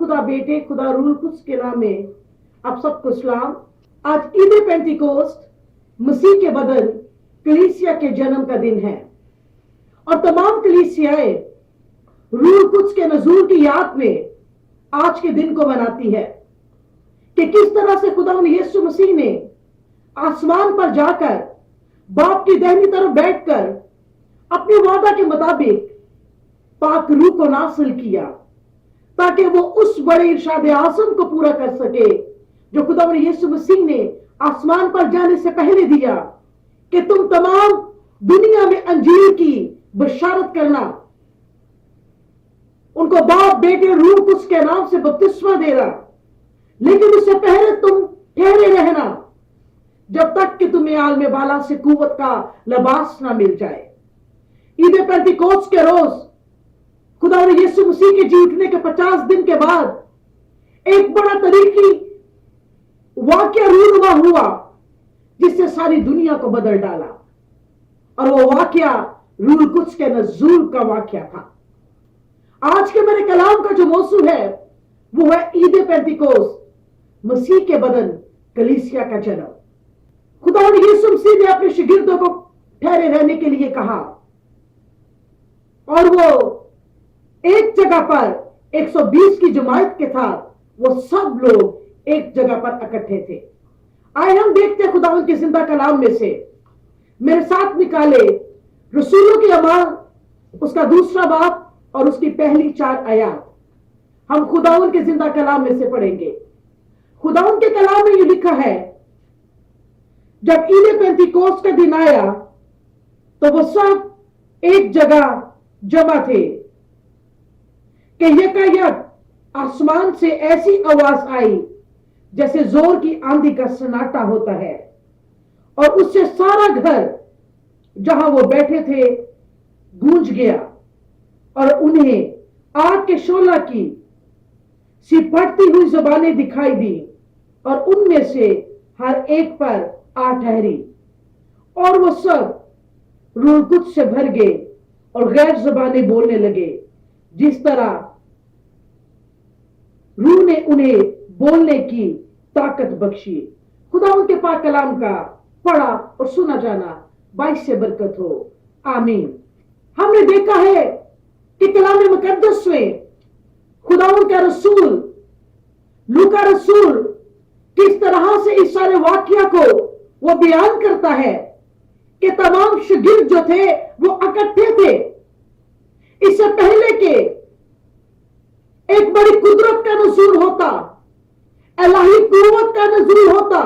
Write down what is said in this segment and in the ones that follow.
खुदा बेटे खुदा रूह कुद्स के नाम में आप सबको सलाम। आज ईद पेंटिकोस्ट मसीह के बदन कलीसिया के जन्म का दिन है और तमाम कलीसियाएं रूह कुद्स के नजूर की याद में आज के दिन को मनाती है कि किस तरह से खुदा यीशु मसीह ने आसमान पर जाकर बाप की दाहिनी तरफ बैठकर अपने वादा के मुताबिक पाक रूह को नासिल किया ताकि वो उस बड़े इरशाद आज़म को पूरा कर सके जो खुदा यीशु मसीह ने आसमान पर जाने से पहले दिया कि तुम तमाम दुनिया में अंजीर की बशारत करना, उनको बाप बेटे रूह कुद्स के नाम से बपतिस्मा देना, लेकिन उससे पहले तुम ठहरे रहना जब तक कि तुम्हें आलम बाला से कुव्वत का लिबास ना मिल जाए। ईद पेंटिकोस्ट के रोज खुदा यीशु मसीह के जी उठने के 50 दिन के बाद एक बड़ा तरीकी वाक्य रूनुमा हुआ जिससे सारी दुनिया को बदल डाला, और वो वाक्य रूह कुद्स के नज़ूल का वाक्य था। आज के मेरे कलाम का जो मौसू है वो है ईद पेंटिकोस्ट, मसीह के बदन कलीसिया का जन्म। खुदा यीशु मसीह ने अपने शागिर्दों को ठहरे रहने के लिए कहा और वो एक जगह पर 120 की जमात के साथ वो सब लोग एक जगह पर इकट्ठे थे। आए हम देखते हैं खुदा के जिंदा कलाम में से मेरे साथ निकाले रसूलों की अमाल उसका दूसरा बाब और उसकी पहली 4 आयत हम खुदावन के जिंदा कलाम में से पढ़ेंगे। खुदावन के कलाम में ये लिखा है, जब ईद पेंटिकोस्ट का दिन आया तो वो सब एक जगह जमा थे कि यकायक आसमान से ऐसी आवाज आई जैसे जोर की आंधी का सन्नाटा होता है, और उससे सारा घर जहां वो बैठे थे गूंज गया, और उन्हें आग के शोला की सी फटती हुई जुबानें दिखाई दी और उनमें से हर एक पर आ ठहरी, और वो सब रूह कुद्स से भर गए और गैर जुबानें बोलने लगे जिस तरह रूह ने उन्हें बोलने की ताकत बख्शी। खुदा उनके पाक कलाम का पढ़ा और सुना जाना बाइस से बरकत हो, आमीन। हमने देखा है कि कलाम मुकद्दस में खुदा का रसूल लूका रसूल किस तरह से इस सारे वाक्य को वो बयान करता है कि तमाम शागिर्द जो थे वो इकट्ठे थे। इससे पहले के एक बड़ी कुदरत का नज़ूर होता, इलाही कुव्वत का नज़ूर होता,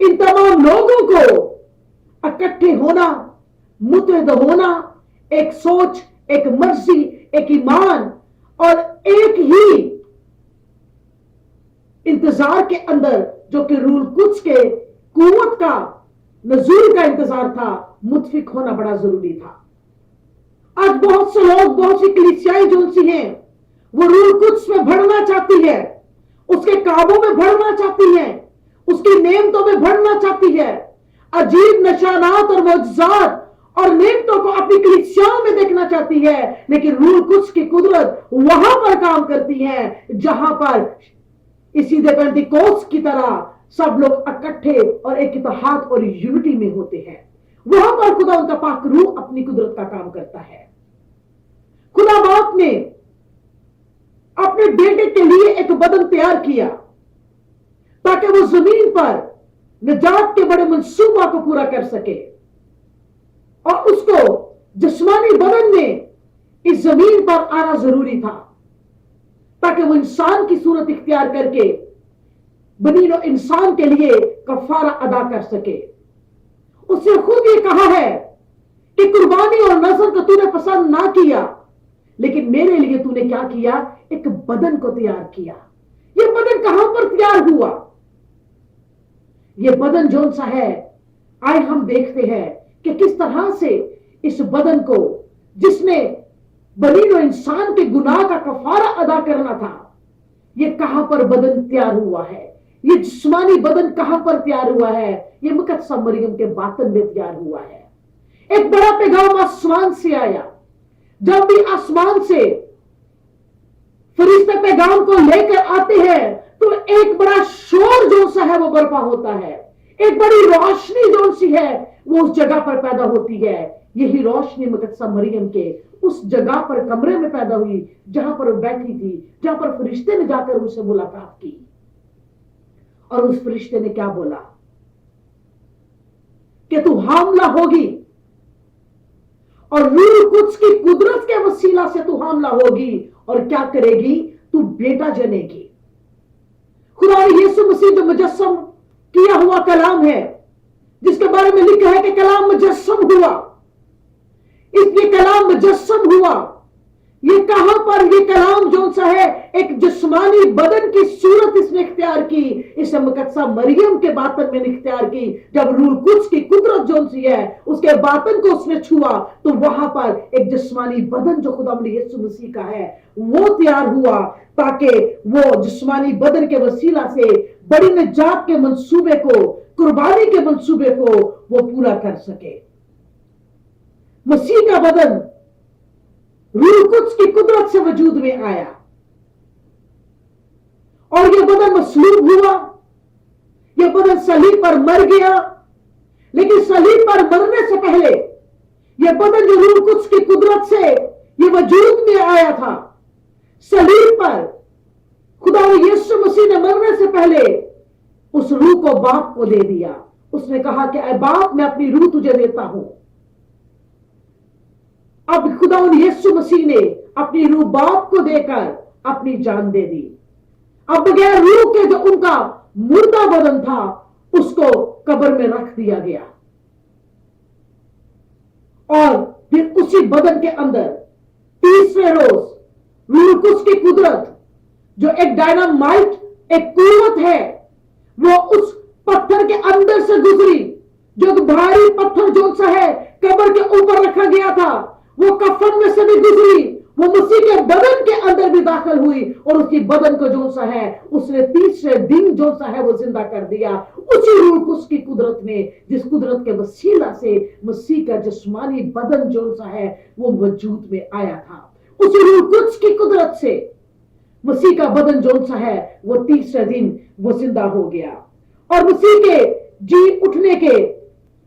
इन तमाम लोगों को इकट्ठे होना, मुत्तहद होना, एक सोच, एक मर्जी, एक ईमान और एक ही इंतजार के अंदर जो कि रूह कुद्स के कुव्वत का नज़ूर का इंतजार था, मुतफिक होना बड़ा जरूरी था। आज बहुत से लोग, बहुत सी कलीसियाएं जो सी हैं वो रूह कुद्स में बढ़ना चाहती है, उसके काबू में बढ़ना चाहती है, उसकी नेमतों में बढ़ना चाहती है, अजीब निशानात और मौजज़ात और नेमतों को अपनी कलीसियाओं में देखना चाहती है, लेकिन रूह कुद्स की कुदरत वहां पर काम करती है जहां पर इसी पेंटिकोस्ट की तरह सब लोग इकट्ठे और एक इत्तेहाद और यूनिटी में होते हैं। वहां पर खुदा उनका पाक रूह अपनी कुदरत का काम करता है। खुदा बाप ने अपने बेटे के लिए एक बदन तैयार किया ताकि वो जमीन पर निजात के बड़े मंसूबा को पूरा कर सके, और उसको जिस्मानी बदन में इस जमीन पर आना जरूरी था ताकि वो इंसान की सूरत इख्तियार करके बनीनो इंसान के लिए कफारा अदा कर सके। उसने खुद ये कहा है कि कुर्बानी और नजर को तूने पसंद ना किया, लेकिन मेरे लिए तूने क्या किया, एक बदन को तैयार किया। ये बदन कहां पर तैयार हुआ? ये बदन जौन सा है, आए हम देखते हैं कि किस तरह से इस बदन को जिसने बनीनो इंसान के गुनाह का कफारा अदा करना था, ये कहां पर बदन तैयार हुआ है, ये जिस्मानी बदन कहां पर तैयार हुआ है, ये मुकद्दसा मरियम के बातन में तैयार हुआ है। एक बड़ा पैगाम आसमान से आया। जब भी आसमान से फरिश्ते पैगाम को लेकर आते हैं तो एक बड़ा शोर जो सा है वो बर्पा होता है, एक बड़ी रोशनी जो सी है वो उस जगह पर पैदा होती है। यही रोशनी मुकद्दसा मरियम के उस जगह पर कमरे में पैदा हुई जहां पर वो बैठी थी, जहां पर फरिश्ते ने जाकर उनसे मुलाकात की। और उस फरिश्ते ने क्या बोला कि तू हामला होगी और रूह कुद्स की कुदरत के वसीला से तू हामला होगी और क्या करेगी, तू बेटा जनेगी। खुदा ने यीशु मसीह जो मुजस्सम किया हुआ कलाम है, जिसके बारे में लिखा है कि कलाम मुजस्सम हुआ, इसलिए कलाम मुजस्सम हुआ। ये कहां पर ये कलाम जो सा है एक जिस्मानी बदन की सूरत इसने इख्तियार की, इसे मुकद्दसा मरियम के बातन में इख्तियार की। जब रूह कुद्स की कुदरत जो सी है उसके बातन को उसने छुआ तो वहां पर एक जिस्मानी बदन जो खुदा यीशु मसीह का है वो तैयार हुआ, ताकि वो जिस्मानी बदन के वसीला से बड़ी निजात के मंसूबे को, कुर्बानी के मंसूबे को वो पूरा कर सके। मसीह का बदन रूह कुद्स की कुदरत से वजूद में आया और यह बदन मसलूब हुआ, यह बदन सलीब पर मर गया। लेकिन सलीब पर मरने से पहले यह बदन जो रूह कुद्स की कुदरत से यह वजूद में आया था, सलीब पर खुदा यीशु मसीह ने मरने से पहले उस रूह को बाप को दे दिया। उसने कहा कि ऐ बाप, मैं अपनी रूह तुझे देता हूं। अब खुदा यीशु मसीह ने अपनी रूह बाप को देकर अपनी जान दे दी। अब बगैर रूह के जो उनका मुर्दा बदन था उसको कब्र में रख दिया गया और फिर उसी बदन के अंदर तीसरे रोज रूह कुद्स की कुदरत जो एक डायनामाइट, एक कुव्वत है, वो उस पत्थर के अंदर से गुजरी। जो भारी पत्थर जो सा है कब्र के ऊपर रखा गया था, वो कफन में से भी गुजरी, वो मसीह के बदन के अंदर भी दाखिल हुई और उसकी बदन को जो सा है उसने तीसरे दिन जो सा है वो जिंदा कर दिया। उसी रूह कुद्स की कुदरत में, जिस कुदरत के वसीला से मसीह का जिस्मानी बदन जो सा है वो वजूद में आया था, उसी रूह कुद्स की कुदरत से मसीह का बदन जो सा है वो तीसरे दिन वो जिंदा हो गया। और मसीह के जी उठने के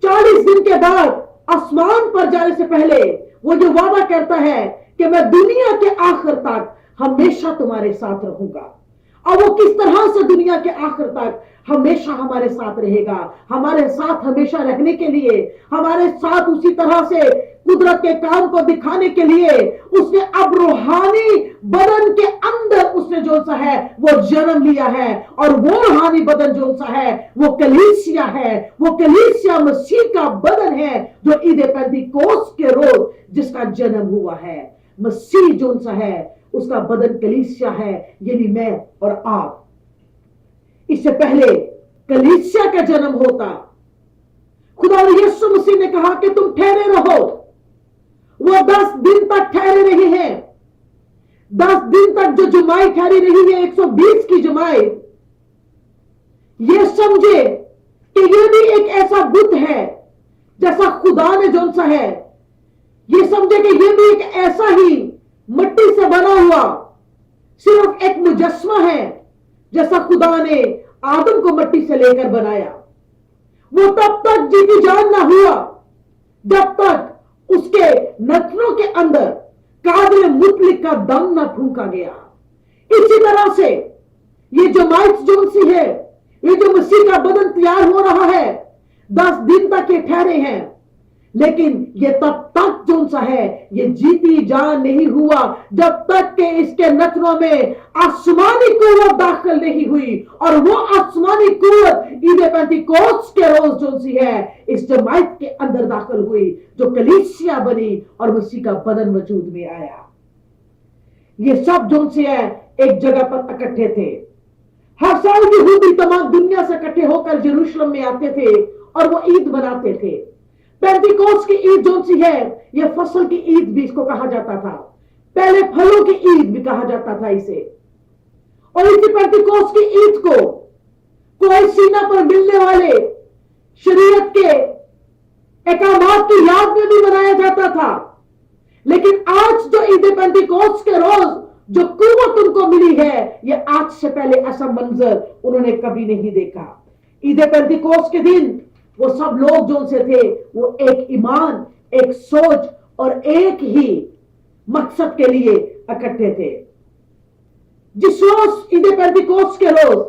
40 दिन के बाद आसमान पर जाने से पहले वो जो वादा करता है कि मैं दुनिया के आखिर तक हमेशा तुम्हारे साथ रहूंगा। और वो किस तरह से दुनिया के आखिर तक हमेशा हमारे साथ रहेगा, हमारे साथ हमेशा रहने के लिए, हमारे साथ उसी तरह से कुदरत के काम को दिखाने के लिए उसने अब रूहानी बदन के अंदर उसने जो सा है वो जन्म लिया है। और वो रूहानी बदन जो सा है वो कलीसिया है, वो कलीसिया मसीह का बदन है जो ईद पेंतिकोस्त के रोज जिसका जन्म हुआ है। मसीह जो सा है उसका बदन कलीसिया है, यानी मैं और आप। इससे पहले कलीसिया का जन्म होता, खुदा यीशु मसीह ने कहा कि तुम ठहरे रहो। वो 10 दिन तक ठहरे रहे हैं। 10 दिन तक जो जुमाई ठहरी रही है, 120 की जुमाई, ये समझे कि ये भी एक ऐसा बुत है जैसा खुदा ने जो सा है, ये समझे कि ये भी एक ऐसा ही मिट्टी से बना हुआ सिर्फ एक मुजस्मा है जैसा खुदा ने आदम को मिट्टी से लेकर बनाया। वो तब तक जीती जान ना हुआ जब तक उसके नथनों के अंदर कादिर मुतलिक का दम ना फूंका गया। इसी तरह से ये जो माइट जोनसी है, ये जो मसीह का बदन तैयार हो रहा है, 10 दिन तक ये ठहरे हैं, लेकिन ये तब तक जो सा है ये जीती जान नहीं हुआ जब तक कि इसके नथनों में आसमानी कुव्वत दाखिल नहीं हुई। और वो आसमानी कुव्वत ईद पेंतिकोस्त के रोज जो सी है इस जमात के अंदर दाखिल हुई, जो कलीसिया बनी और मसीह का बदन वजूद में आया। ये सब जो सी है एक जगह पर इकट्ठे थे। हर साल यहूदी तमाम दुनिया से इकट्ठे होकर यरूशलेम में आते थे और वो ईद मनाते थे। पेंतिकोस्त की ईद जो सी है यह फसल की ईद भी इसको कहा जाता था, पहले फलों की ईद भी कहा जाता था इसे। और इसी पेंतिकोस्त की ईद को कोई सीना पर मिलने वाले शरीयत के अहकामात की याद में भी मनाया जाता था। लेकिन आज जो ईद पेंतिकोस्त के रोज जो कुव्वत उनको मिली है, ये आज से पहले ऐसा मंजर उन्होंने कभी नहीं देखा। ईद पेंतिकोस्त के दिन वो सब लोग जो से थे वो एक ईमान, एक सोच और एक ही मकसद के लिए इकट्ठे थे। जिस रोज ईद पेंतिकोस्त के रोज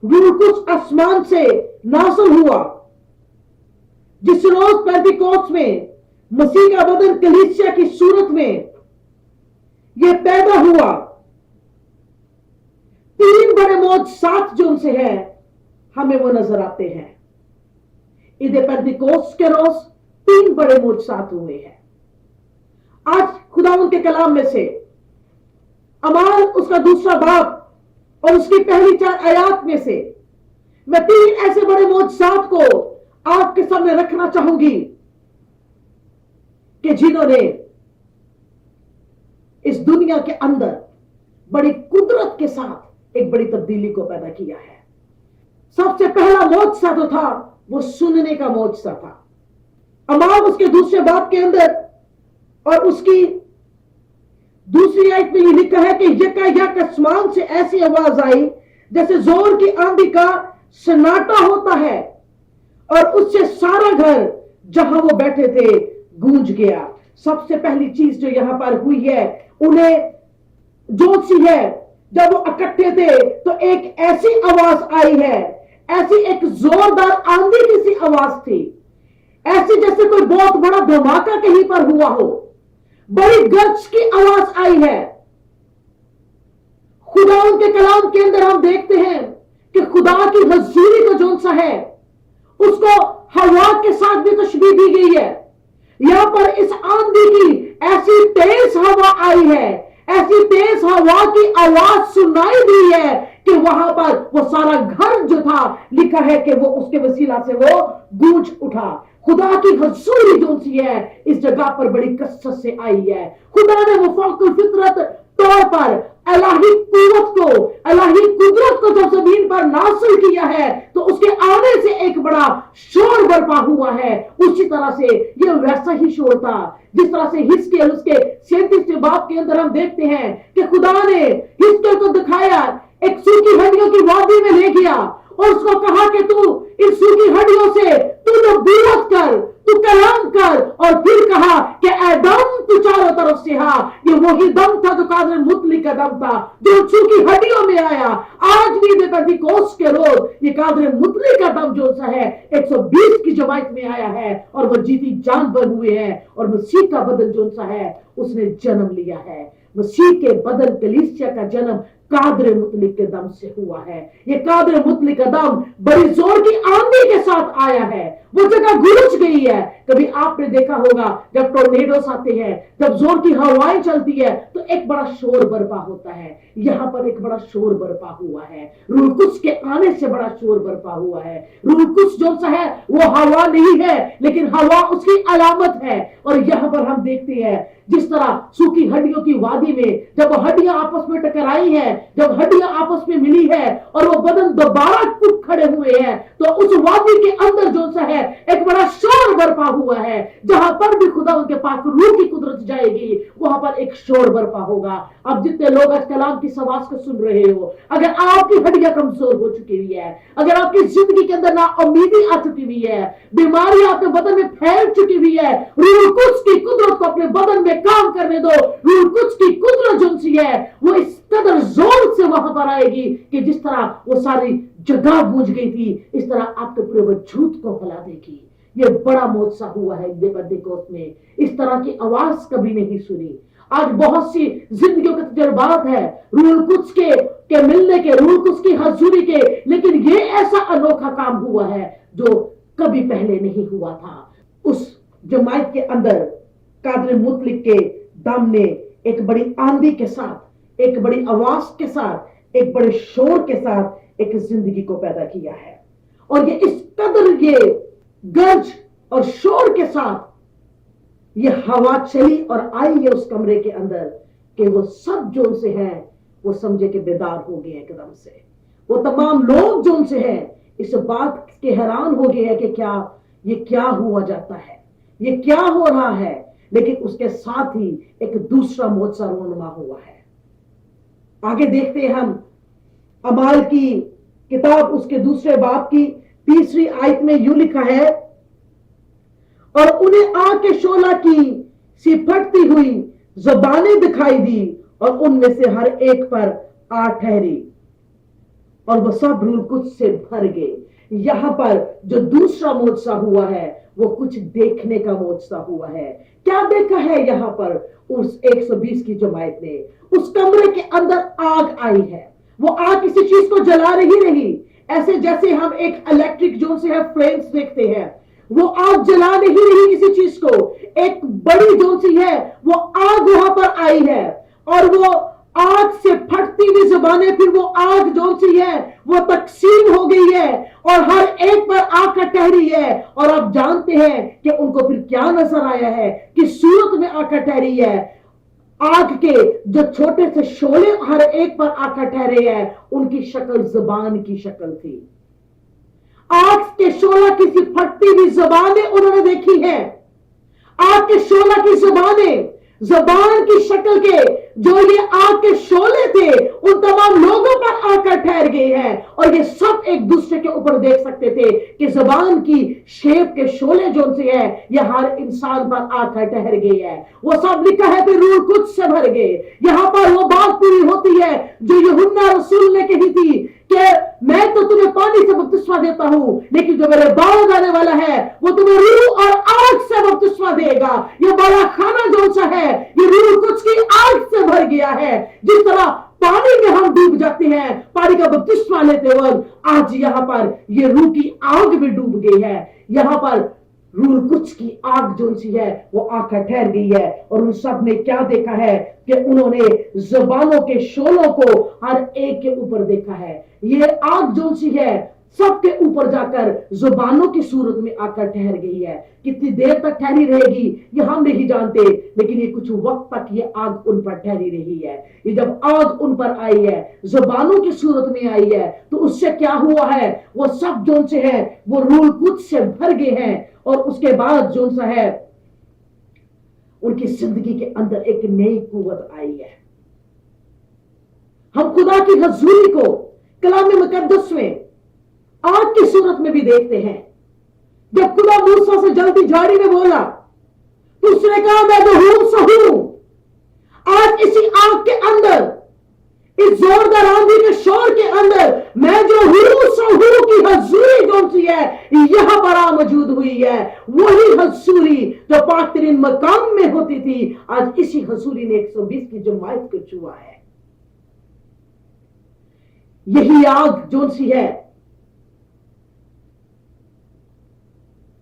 रूह कुछ आसमान से नाज़िल हुआ, जिस रोज पेंतिकोस्त में मसीह का बदन कलीसिया की सूरत में यह पैदा हुआ, तीन बड़े मौजज़ात जो उनसे है हमें वो नजर आते हैं। ईद पेंतिकोस्त के रोज तीन बड़े मौजज़ात हुए हैं। आज खुदा उनके कलाम में से अमाल उसका दूसरा बाब और उसकी पहली 4 आयात में से मैं तीन ऐसे बड़े मौजज़ात को आपके सामने रखना चाहूंगी कि जिन्होंने इस दुनिया के अंदर बड़ी कुदरत के साथ एक बड़ी तब्दीली को पैदा किया है। सबसे पहला मौजज़ा जो था वो सुनने का मौजज़ा था। अमाल उसके दूसरे बाब के अंदर और उसकी दूसरी आयत में ये लिखा है कि यकायक आसमान से ऐसी आवाज आई जैसे जोर की आंधी का सन्नाटा होता है, और उससे सारा घर जहां वो बैठे थे गूंज गया। सबसे पहली चीज जो यहां पर हुई है, उन्हें जो सी है जब वो इकट्ठे थे तो एक ऐसी आवाज आई है, ऐसी एक जोरदार आंधी की सी आवाज थी, ऐसी जैसे कोई बहुत बड़ा धमाका कहीं पर हुआ हो, बड़ी गरज की आवाज आई है। खुदा उनके कलाम के अंदर हम देखते हैं कि खुदा की हजूरी का जोन सा है उसको हवा के साथ भी तशबीह दी गई है। यहां पर इस आंधी की ऐसी तेज हवा आई है, ऐसी तेज हवा की आवाज सुनाई दी है कि वहां पर वो सारा घर जो था लिखा है कि वो उसके वसीला से वो गूंज उठा। खुदा की हजूरी जो सी है इस जगह पर बड़ी कसरत से आई है। खुदा ने वो फौकुल फितरत तौर पर इलाही कुव्वत को, इलाही कुदरत को जब जमीन पर नासिल किया है तो उसके आने से एक बड़ा शोर बरपा हुआ है। उसी तरह से ये वैसा ही शोर था जिस तरह से हिजकिय्याह उसके 37वें बाब के अंदर हम देखते हैं कि खुदा ने हिजकिय्याह को दिखाया, एक सूखी हड्डियों की वादी में ले गया और उसको कहा कि तू इन सूखी हड्डियों से तू नबूवत कर, तू कलाम कर, और फिर कहा कि ए दम तू चारों तरफ से हा। ये वही दम था जो कादर मुतलिक का दम था जो सूखी हड्डियों में आया। आज भी पेंतिकोस्त के रोज ये कादर मुतलिक का दम जो सा है 120 की जमात में आया है और वो जीती जान बन हुए हैं और मसीह का बदन जो सा है उसने जन्म लिया है। मसीह के बदन कलीसिया का जन्म कादर मुतलिक के दम से हुआ है। ये कादर मुतलिक का दम बड़ी जोर की आंधी के साथ आया है, वो जगह गूंज गई है। कभी आपने देखा होगा जब टोर्नेडोस आते हैं, जब जोर की हवाएं चलती है तो एक बड़ा शोर बरपा होता है। यहां पर एक बड़ा शोर बरपा हुआ है, रूह कुद्स के आने से बड़ा शोर बरपा हुआ है। रूह कुद्स जो सा है वो हवा नहीं है लेकिन हवा उसकी अलामत है। और यहां पर हम देखते हैं जिस तरह सूखी हड्डियों की वादी में जब हड्डियां आपस में टकराई हैं, जब हड्डियां आपस में मिली है और वो बदन दोबारा उठ खड़े हुए हैं तो उस वादी के अंदर जो सा है एक बड़ा शोर बरपा हुआ है। जहां पर भी खुदा उनके पास रूह की कुदरत जाएगी वहां पर एक शोर बरपा होगा। अब जितने लोग आज कलाम की आवाज को सुन रहे हो, अगर आपकी हड्डियां कमजोर हो चुकी हुई है, अगर आपकी जिंदगी के अंदर ना उम्मीदी आ चुकी हुई है, बीमारी आपके बदन में फैल चुकी हुई है, रूह कुद्स की कुदरत को अपने बदन में काम करने दो। रूह कुद्स की कुदरत जो सी है वो इस कदर जोर से वहां पर आएगी कि जिस तरह वो सारी जगह गूंज गई थी इस तरह आपके पूरे वजूद को हिला देगी। ये बड़ा मौजज़ा हुआ है पेंतिकोस्त में, इस तरह की आवाज कभी नहीं सुनी। आज बहुत सी जिंदगियों के तजुर्बात है रूह कुद्स के मिलने के, रूह कुद्स की हजूरी के, लेकिन ये ऐसा अनोखा काम हुआ है जो कभी पहले नहीं हुआ था। उस जमात के अंदर कादर मुतलिक के दम ने एक बड़ी आंधी के साथ, एक बड़ी आवाज के साथ, एक बड़े शोर के साथ एक जिंदगी को पैदा किया है। और ये इस कदर ये गरज और शोर के साथ ये हवा चली और आई है उस कमरे के अंदर कि वो सब जो से है वो समझे कि बेदार हो गए एकदम से। वो तमाम लोग जो से है इस बात के हैरान हो गए हैं कि ये क्या हुआ जाता है, ये क्या हो रहा है। लेकिन उसके साथ ही एक दूसरा मौजज़ा रोनुमा हुआ है। आगे देखते हैं हम अमाल की किताब उसके दूसरे बाब की 3री आयत में यूं लिखा है, और उन्हें आग के शोला की सी फटती हुई ज़बानें दिखाई दी और उनमें से हर एक पर आ ठहरी और वो सब रूह कुछ से भर गए। यहां पर जो दूसरा मोजसा हुआ है वो कुछ देखने का मोजसा हुआ है। क्या देखा है यहां पर उस 120 की जमात ने? उस कमरे के अंदर आग आई है। वो आग किसी चीज को जला रही, ऐसे जैसे हम एक इलेक्ट्रिक जो से है फ्लेम्स देखते हैं, वो आग जला नहीं रही किसी चीज को। एक बड़ी जो सी है वो आग वहां पर आई है और वो आग से फटती हुई ज़बानें, फिर वो आग जो सी है वो तकसीम हो गई है और हर एक पर आकर ठहरी है। और आप जानते हैं कि उनको फिर क्या नजर आया है, कि सूरत में आकर ठहरी है। आग के जो छोटे से शोले हर एक पर आकर ठहरे हैं, उनकी शक्ल ज़बान की शक्ल थी। आग के शोला की सी फटती हुई ज़बानें उन्होंने देखी है। आग के शोला की ज़बानें, ज़बान की शक्ल के जो ये आग के शोले थे उन तमाम लोगों पर आकर ठहर गए हैं। और ये सब एक दूसरे के ऊपर देख सकते थे कि ज़बान की शेप के शोले जो से है ये हर इंसान पर आकर ठहर गए हैं। वो सब लिखा है कि रूह कुछ से भर गए। यहां पर वो बात पूरी होती है जो यूहन्ना रसूल ने कही थी कि मैं तो तुम्हें पानी से बपतिस्मा देता हूं, लेकिन जो मेरे बाद आने वाला है वो तुम्हें रूह और आग से बपतिस्मा देगा। ये बड़ा खाना जो सा है ये रूह कुछ की आग से भर गया है। जिस तरह पानी में हम डूब जाते हैं पानी का बपतिस्मा लेते वक्त, आज यहां पर ये रूह की आग में डूब गई है। यहां पर रूह कुछ की आग जो सी है वो आकर ठहर गई है। और उन सब ने क्या देखा है कि उन्होंने ज़बानों के शोलों को हर एक के ऊपर देखा है। ये आग जो सी है सबके ऊपर जाकर ज़बानों की सूरत में आकर ठहर गई है। कितनी देर तक ठहरी रहेगी ये हम नहीं जानते, लेकिन ये कुछ वक्त तक ये आग उन पर ठहरी रही है। ये जब आग उन पर आई है, ज़बानों की सूरत में आई है, तो उससे क्या हुआ है? वो सब जो से है वो रूह कुछ से भर गए हैं और उसके बाद जो सा है उनकी जिंदगी के अंदर एक नई कुव्वत आई है। हम खुदा की हजूरी को कलाम मुकद्दस में आग की सूरत में भी देखते हैं। जब खुदा मूसा से जलती झाड़ी में बोला तो उसने कहा मैं तो हूं सो हूं। आज इसी आग के अंदर, इस जोरदार आंधी के शोर के अंदर मैं जो हूं सो हूं की हजूरी कौन सी है यहां पर आ मौजूद हुई है। वही हजूरी जो पाक तरीन मकाम में होती थी, आज इसी हजूरी ने 120 की जमात को छुआ है। यही आग जो सी है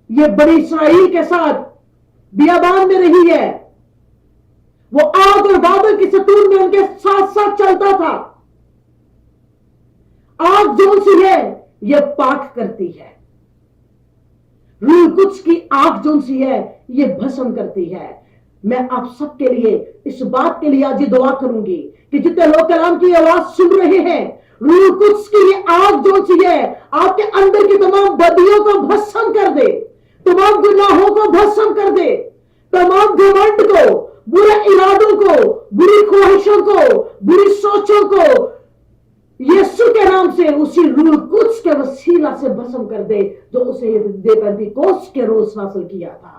ये बड़ी इसराइल के साथ बियाबान में रही है। वो आग और बादल की सतून में उनके साथ साथ चलता था। आग जो सी है ये पाक करती है। रूह कुछ की आग जो सी है ये भस्म करती है। मैं आप सबके लिए इस बात के लिए आज ये दुआ करूंगी कि जितने लोग कलाम की आवाज सुन रहे हैं, रूह कुछ की ये आग जो सी है आपके अंदर की तमाम बदियों को भस्म कर दे, तमाम गुनाहों को भस्म कर दे, तमाम घमंड को, बुरे इरादों को, बुरी ख्वाहिशों को, बुरी सोचों को यीशु के नाम से उसी रूह कुछ के वसीला से भस्म कर दे जो उसे पेंतीकोस्त के रोज हासिल किया था।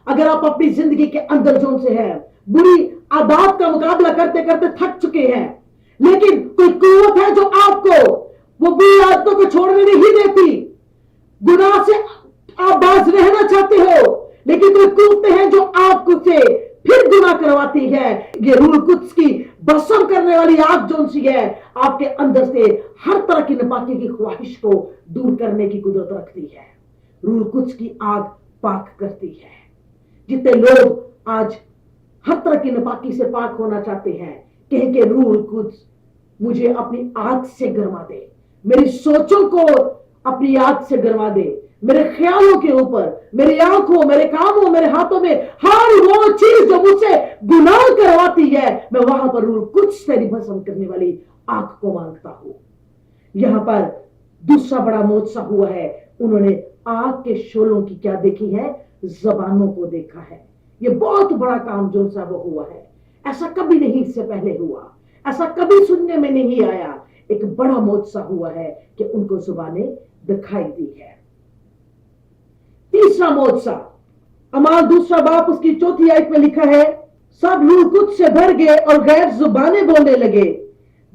अगर आप अपनी जिंदगी के अंदर जो से है बुरी आदत का मुकाबला करते करते थक चुके हैं, लेकिन कोई कुव्वत है जो आपको वो बुरी आदतों को छोड़ने नहीं देती, गुनाह से आप बाज रहना चाहते हो, लेकिन कोई कुव्वतें हैं जो आपको से फिर गुनाह करवाती है। ये रूह कुछ की भस्म करने वाली आग जो सी है आपके अंदर से हर तरह की नापाकी की ख्वाहिश को दूर करने की कुदरत रखती है। रूह कुछ की आग पाक करती है। जितने लोग आज हर तरह की नापाकी से पाक होना चाहते हैं, कहें कि रूह कुछ मुझे अपनी आग से गरमा दे, मेरी सोचों को अपनी आग से गरमा दे, मेरे ख्यालों के ऊपर, मेरी आंखों, मेरे कानों, मेरे हाथों में हर वो चीज जो मुझसे गुनाह करवाती है, मैं वहां पर रूह कुछ से भस्म करने वाली आग को मांगता हूं। यहां पर दूसरा बड़ा मोजसा हुआ है। उन्होंने आग के शोलों की क्या देखी है? जबानों को देखा है। ये बहुत बड़ा काम जो सा वो हुआ है। ऐसा कभी नहीं इससे पहले हुआ। ऐसा कभी सुनने में नहीं आया। एक बड़ा मौजज़ा हुआ है कि उनको जुबानें दिखाई दी है। तीसरा मौजज़ा, अमाल दूसरा बाप उसकी चौथी आयत में लिखा है, सब रूह कुछ से भर गए और गैर जुबानें बोलने लगे,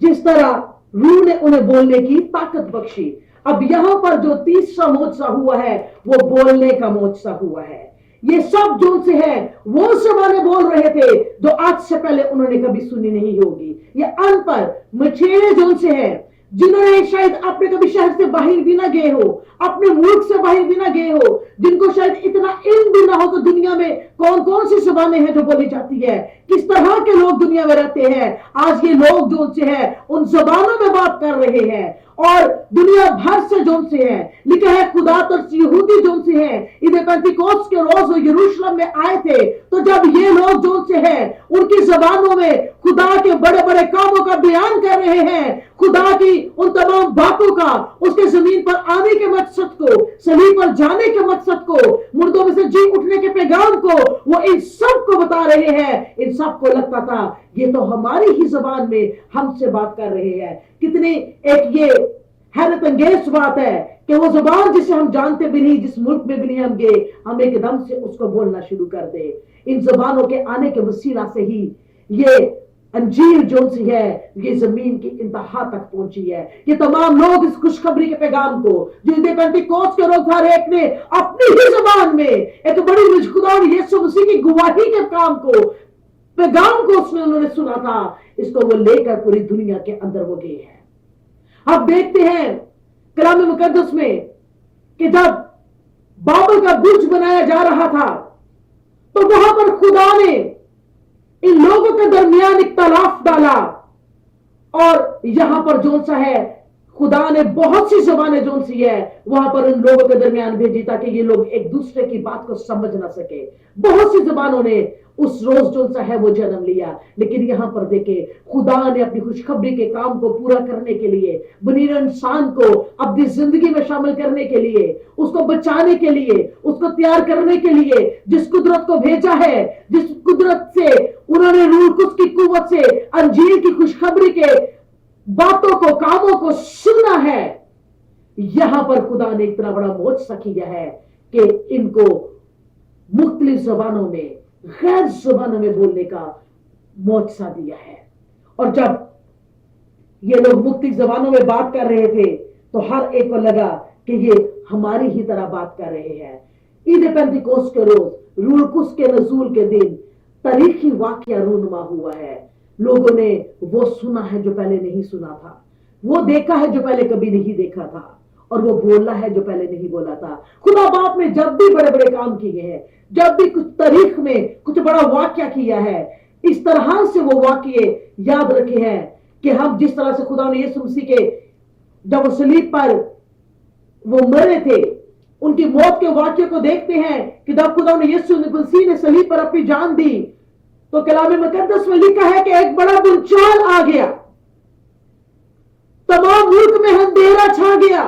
जिस तरह रूह ने उन्हें बोलने की ताकत बख्शी। अब यहां पर जो तीसरा मौजज़ा हुआ है वो बोलने का मौजज़ा हुआ है। ये सब जो से है वो ज़बानें बोल रहे थे जो आज से पहले उन्होंने कभी सुनी नहीं होगी। ये अनपढ़ मछेरे जो से है, जिन्होंने शायद अपने कभी शहर से बाहर भी ना गए हो, अपने मुल्क से बाहर भी ना गए हो, जिनको शायद इतना इल्म भी ना हो कि दुनिया में कौन कौन सी जुबानें हैं जो बोली जाती है, किस तरह के लोग दुनिया में रहते हैं। आज ये लोग जो से है उन जुबानों में बात कर रहे हैं और दुनिया भर से जो से है। लिखा है खुदा तरस यहूदी जो से है ईद पेंतिकोस्त के रोज वो यरूशलेम में आए थे, तो जब ये लोग जो से है उनकी जबानों में खुदा के बड़े बड़े कामों का बयान कर रहे हैं, खुदा की उन तमाम बातों का, उसके जमीन पर आने के मकसद को, सलीब पर जाने के मकसद को, मुर्दों में से जी उठने के पैगाम को, वो इन सब को बता रहे हैं। इन सब को लगता था ये तो हमारी ही जबान में हमसे बात कर रहे हैं। कितनी एक ये हैरत अंगेज बात है कि वो जुबान जिसे हम जानते भी नहीं, जिस मुल्क में भी नहीं हम गए, हम एकदम से उसको बोलना शुरू कर दे। इन जुबानों के आने के वसीला से ही ये अंजीर जो सी है ये जमीन की इंतहा तक पहुंची है। ये तमाम लोग इस खुशखबरी के पैगाम को जो पेंतिकोस्त के रोज हर एक ने अपनी ही जुबान में एक बड़ी खुदा यीशु मसीह की गवाही के काम को, पैगाम को उसमें उन्होंने सुना था, इसको वो लेकर पूरी दुनिया के अंदर वो गए हैं। अब देखते हैं कलाम मुकद्दस में कि जब बाबल का बुर्ज बनाया जा रहा था तो वहां पर खुदा ने इन लोगों के दरमियान इख्तलाफ डाला और यहां पर जो सा है खुदा ने बहुत सी जबानें जो सी है वहां पर इन लोगों के दरमियान भेजी ताकि ये लोग एक दूसरे की बात को समझ ना सके। बहुत सी जबानों ने उस रोज जो सा है वो जन्म लिया। लेकिन यहां पर देखे खुदा ने अपनी खुशखबरी के काम को पूरा करने के लिए, बनी इंसान को अपनी जिंदगी में शामिल करने के लिए, उसको बचाने के लिए, उसको तैयार करने के लिए जिस कुदरत को भेजा है, जिस कुदरत से उन्होंने रूह कुछ की कुव्वत से अंजीर की खुशखबरी के बातों को, कामों को सुनना है, यहां पर खुदा ने इतना बड़ा मौजज़ा किया है कि इनको मुख्तलिफ जबानों में, गैर जुबानों में बोलने का मौजज़ा दिया है। और जब ये लोग मुख्तलिफ जबानों में बात कर रहे थे तो हर एक को लगा कि ये हमारी ही तरह बात कर रहे हैं। ईद पेंतिकोस्त के रोज रूह कुद्स के नज़ूल के दिन तारीखी वाकया रूनुमा हुआ है। लोगों ने वो सुना है जो पहले नहीं सुना था, वो देखा है जो पहले कभी नहीं देखा था, और वो बोला है जो पहले नहीं बोला था। खुदा बाप ने जब भी बड़े बड़े काम किए हैं, जब भी कुछ तारीख में कुछ बड़ा वाकया किया है, इस तरह से वो वाकये याद रखे हैं कि हम जिस तरह से खुदा ने यीशु मसीह के जब वो सलीब पर वो मरे थे, उनकी मौत के वाकये को देखते हैं कि जब खुदा ने यीशु मसीह ने सलीब पर अपनी जान दी तो कलाम मुकद्दस में लिखा है कि एक बड़ा भूचाल आ गया, तमाम मुल्क में अंधेरा छा गया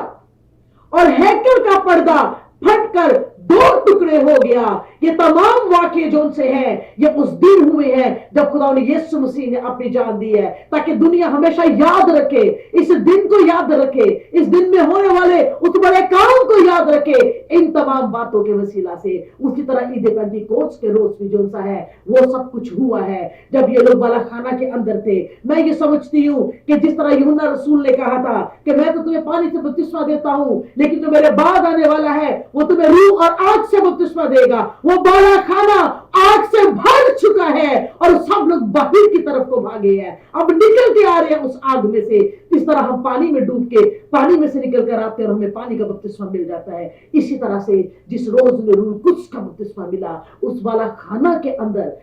और हैकल का पर्दा फटकर दो टुकड़े हो गया। ये तमाम वाकये जो से हैं ये उस दिन हुए हैं जब खुदा ने यीशु मसीह ने अपनी जान दी है, ताकि दुनिया हमेशा याद रखे, इस दिन को याद रखे, इस दिन में होने वाले उस बड़े काम को याद रखे इन तमाम बातों के वसीला से। उसी तरह ईद पेंतिकोस्त के रोज भी जो सा है वो सब कुछ हुआ है जब ये लोग बालाखाना के अंदर थे। मैं ये समझती हूँ कि जिस तरह यूहन्ना रसूल ने कहा था कि मैं तो तुम्हें पानी से बपतिस्मा देता हूँ, लेकिन जो मेरे बाद आने वाला है वो तुम्हें रूह और आग से बपतिस्मा देगा। वो बाला खाना आग से भर चुका है और सब लोग बाहर की तरफ को भागे हैं, अब निकल के आ रहे हैं उस आग में से। इस तरह हम पानी में डूब के पानी में से निकल कर आते हैं और हमें पानी का बपतिस्मा मिल जाता है। इसी तरह से जिस रोज में रूह कुद्स का बपतिस्मा मिला, उस बाला खाना के अंदर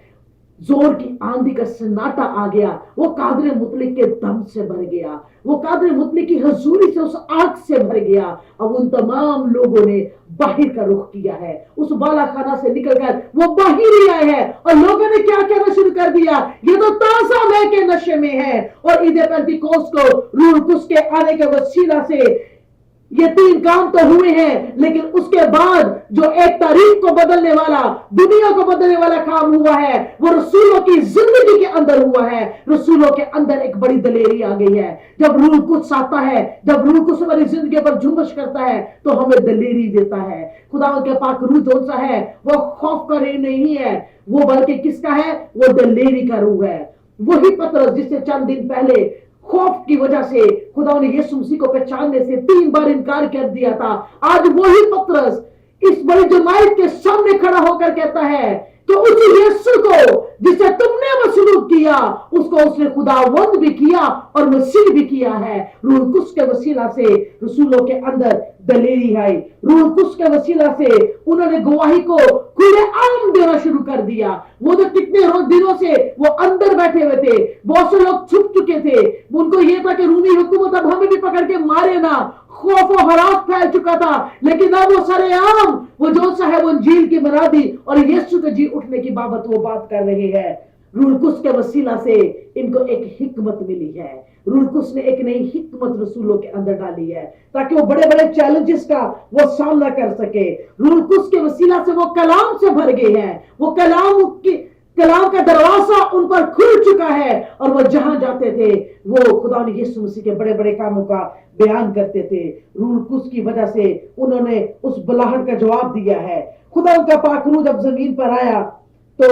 जोर की आंधी का सन्नाटा आ गया, वो कादर मुतलिक के दम से भर गया, वो कादर मुतलिक की हजूरी से उस आग से भर गया। अब उन तमाम लोगों ने बाहर का रुख किया है, उस बाला खाना से निकलकर वो बाहर ही आए हैं और लोगों ने क्या कहना शुरू कर दिया, ये तो ताजा मैं के नशे में है। और ईद पेंतिकोस्त को रूह कुद्स के आने के वसीला से ये 3 काम तो हुए हैं, लेकिन उसके बाद जो एक तारीख को बदलने वाला, दुनिया को बदलने वाला काम हुआ है, वो रसूलों की जिंदगी के अंदर हुआ है। रसूलों के अंदर एक बड़ी दलेरी आ गई है। जब रूह कुद्स आता है, जब रूह कुद्स हमारी जिंदगी पर जुम्बश करता है, तो हमें दलेरी देता है। खुदा के पाक रूह जो सा है, वो खौफ का रूह नहीं है, वो बल्कि किसका है? वो दलेरी का रूह है। वही पतरस जिससे चंद दिन पहले खौफ की वजह से खुदा ने यीशु मसीह को पहचानने से 3 बार इनकार कर दिया था, आज वही पतरस इस बड़ी जमात के सामने खड़ा होकर कहता है कि उस यीशु को जिसे तुमने मसलूब किया, उसको उसने खुदावंद भी किया और मसीह भी किया है। रूह कुद्स के वसीला से रसूलों के अंदर दलेरी आई। रूह कुद्स के वसीला से उन्होंने गवाही को खुलेआम देना शुरू कर दिया। वो तो कितने दिनों से वो अंदर बैठे हुए थे, बहुत से लोग छुप चुके थे, उनको ये था कि रूमी हुकूमत अब हमें भी पकड़ के मारे ना, खौफ और हरास फैल चुका था। लेकिन अब वो सरेआम वो जो सा है वो इंजील की बना दी और यीशु के जी उठने की बाबत वो बात कर रहे हैं। रूह कुद्स के वसीला से इनको एक हिकमत मिली है। रूह कुद्स ने एक नई हिकमत रसूलों के अंदर डाली है ताकि वो बड़े बड़े चैलेंजेस का वो सामना कर सके। रूह कुद्स के वसीला से वो कलाम से भर गए हैं। वो कलाम का दरवाजा उन पर खुल चुका है और वो जहां जाते थे वो खुदा ने यीशु मसीह के बड़े बड़े कामों का बयान करते थे। रूह कुद्स की वजह से उन्होंने उस बुलाहट का जवाब दिया है। खुदा का पाक रूह जब जमीन पर आया तो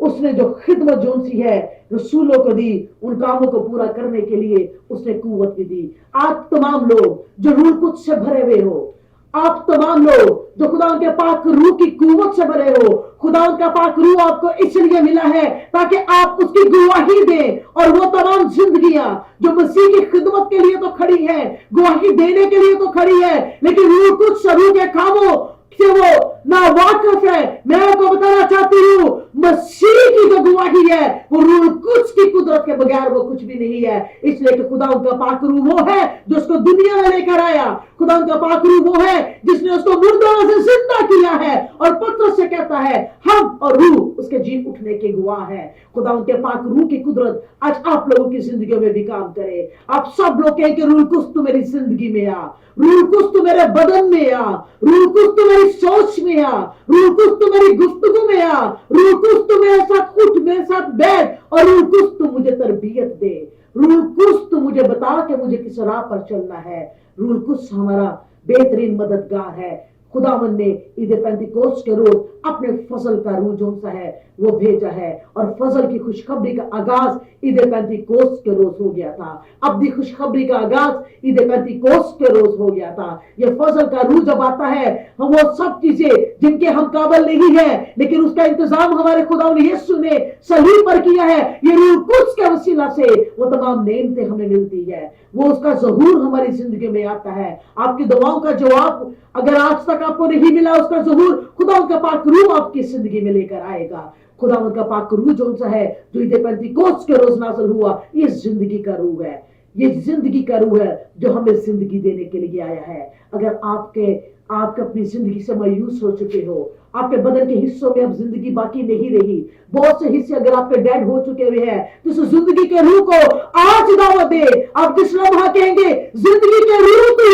उसने जो खिदमत जो सी है रसूलों को दी, उन कामों को पूरा करने के लिए उसने कुव्वत भी दी। आप तमाम लोग जो रूह कुद्स से भरे हुए हो, आप तमाम लोग जो खुदा के पाक रूह की कुव्वत से भरे हो, खुदा का पाक रूह आपको इसलिए मिला है ताकि आप उसकी गवाही दें। और वो तमाम जिंदगियां जो मसीह की खिदमत के लिए तो खड़ी है, गवाही देने के लिए तो खड़ी है, लेकिन रूह कुद्स रूह के कामों से वो ना वाकिफ है। मैं आपको बताना चाहती हूँ मसीह की जो गवाही है वो रूह कुद्स की कुदरत के बगैर वो कुछ भी नहीं है। इसलिए कि खुदा का पाक रूह वो है जो उसको दुनिया में लेकर आया। खुदा का पाक रूह वो है जिसने उसको मुर्दों से जिंदा किया है और पत्रस से कहता है हम और रूह उसके जी उठने के गवाह है। खुदा के पाक रूह की कुदरत आज आप लोगों की जिंदगी में भी काम करे। आप सब लोग कहें कि रूह कुद्स तू मेरी जिंदगी में आ, रूह कुद्स तू मेरे बदन में आ, रूह कुद्स तू मेरी सोच में आ, रूह कुद्स तू मेरी गुफ्तगू में आ, रूह कुद्स तू मेरे साथ उठ, मेरे साथ बैठ और रूह कुद्स तू मुझे तरबियत दे। रूह कुद्स तू मुझे बता के मुझे किस राह पर चलना है। रूह कुद्स हमारा बेहतरीन मददगार है। खुदावंद ने ईद पेंतिकोस्त के रोज अपने फजल का रूह जो सा है वो भेजा है और फजल की खुशखबरी का आगाज ईद पेंतिकोस्त के रोज हो गया था। अब्दी खुशखबरी का आगाज ईद पेंतिकोस्त के रोज हो गया था। ये फजल का रूह जब आता है हम वो सब चीजें जिनके हम काबिल नहीं है, लेकिन उसका इंतजाम हमारे खुदावंद यीशु ने सलीब पर किया है। ये रूह कुद्स के वसीला से वो तमाम नेमतें हमें मिलती है, वो उसका ज़हूर हमारी जिंदगी में आता है। आपकी दुआओं का जवाब अगर आज तक आपको नहीं मिला, उसका ज़हूर खुदा का पाक रूह आपकी जिंदगी में लेकर आएगा। खुदावंद का पाक रूह जो सा है जो ईद पेंतिकोस्त के रोज नाज़िल हुआ, ये जिंदगी का रूह है। ये जिंदगी का रूह है जो हमें जिंदगी देने के लिए आया है। अगर आपके अपनी जिंदगी से मायूस हो चुके हो, आपके बदन के हिस्सों में अब जिंदगी बाकी नहीं रही, बहुत से हिस्से अगर आपके डेड हो चुके हुए हैं, तो इस जिंदगी के रूह को आज दावत दे। आप किस लम्हा कहेंगे जिंदगी के रूह तो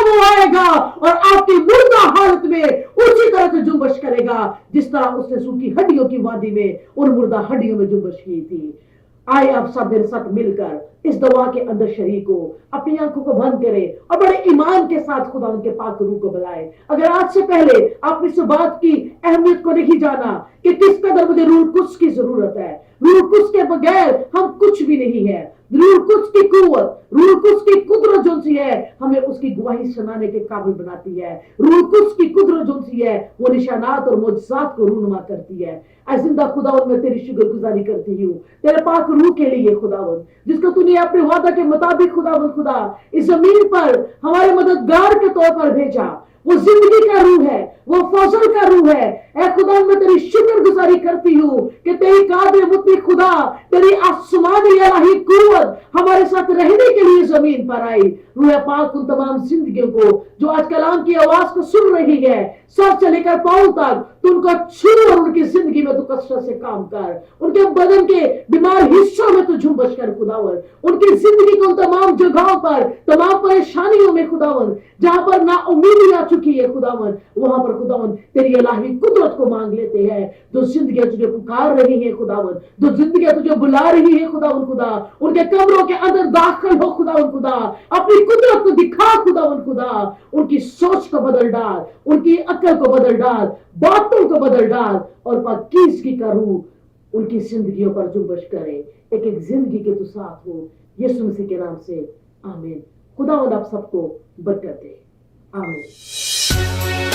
वो आएगा और आपकी मुर्दा हालत में उसी तरह से जुम्बश करेगा जिस तरह उसने सूखी हड्डियों की वादी में उन मुर्दा हड्डियों में जुम्बश की थी। आए आप सब मेरे साथ मिलकर इस दवा के अंदर शरीक हो, अपनी आंखों को बंद करें और बड़े ईमान के साथ खुदा उनके पाक रूह को बुलाएं। अगर आज से पहले आपने इस बात की अहमियत को नहीं जाना कि किस कदर मुझे रूह कुद्स की जरूरत है, रूह कुद्स के बगैर हम कुछ भी नहीं है। रूह कुद्स की कुव्वत, रूह कुद्स की कुदरत जो सी है हमें उसकी गवाही सुनाने के काबिल बनाती है। रूह कुद्स की कुदरत जो सी है वो निशानात और मुजज़ात को रूनुमा करती है। ऐ जिंदा खुदावंद मैं तेरी शुक्रगुजारी करती हूँ तेरे पाक रूह के लिए खुदावंद, जिसको तूने अपने वादा के मुताबिक खुदावंद खुदा इस जमीन पर हमारे मददगार के तौर पर भेजा। वो जिंदगी का रूह है, वो फजल का रूह है। ऐ खुदा मैं तेरी शुक्रगुजारी गुजारी करती हूँ कि तेरी कादिर मुतलक खुदा, तेरी आसमानी इलाही कुव्वत हमारे साथ रहने के लिए जमीन पर आई। रूह पाक उन तमाम जिंदगियों को जो आज कलाम की आवाज को सुन रही है, सर से लेकर पांव तक, तो उनको छू और उनकी जिंदगी में तू कसरत से काम कर, उनके बदन के बीमार हिस्सों में तू झुंबश कर खुदावन, उनकी जिंदगी को तमाम जगहों पर, तमाम परेशानियों में खुदावन, जहां पर ना उम्मीदी आ चुकी है खुदावन, वहां पर खुदावन तेरी इलाही कुदरत को मांग लेते हैं। जो जिंदगी तुझे पुकार रही है खुदावन, जो जिंदगी तुझे बुला रही है खुदावन खुदा, उनके कमरों के अंदर दाखिल हो खुदावन खुदा, अपनी कुदरत को दिखा खुदावन खुदा, उनकी सोच को बदल डाल, उनकी अकल को बदल डाल, बातों को बदल डाल, और पाकीज़गी का रूह उनकी जिंदगियों पर जुम्बश करे। एक एक जिंदगी के तू साथ हो, यीशु मसीह के नाम से आमीन। खुदावंद आप सबको बरकत दे, आमीन।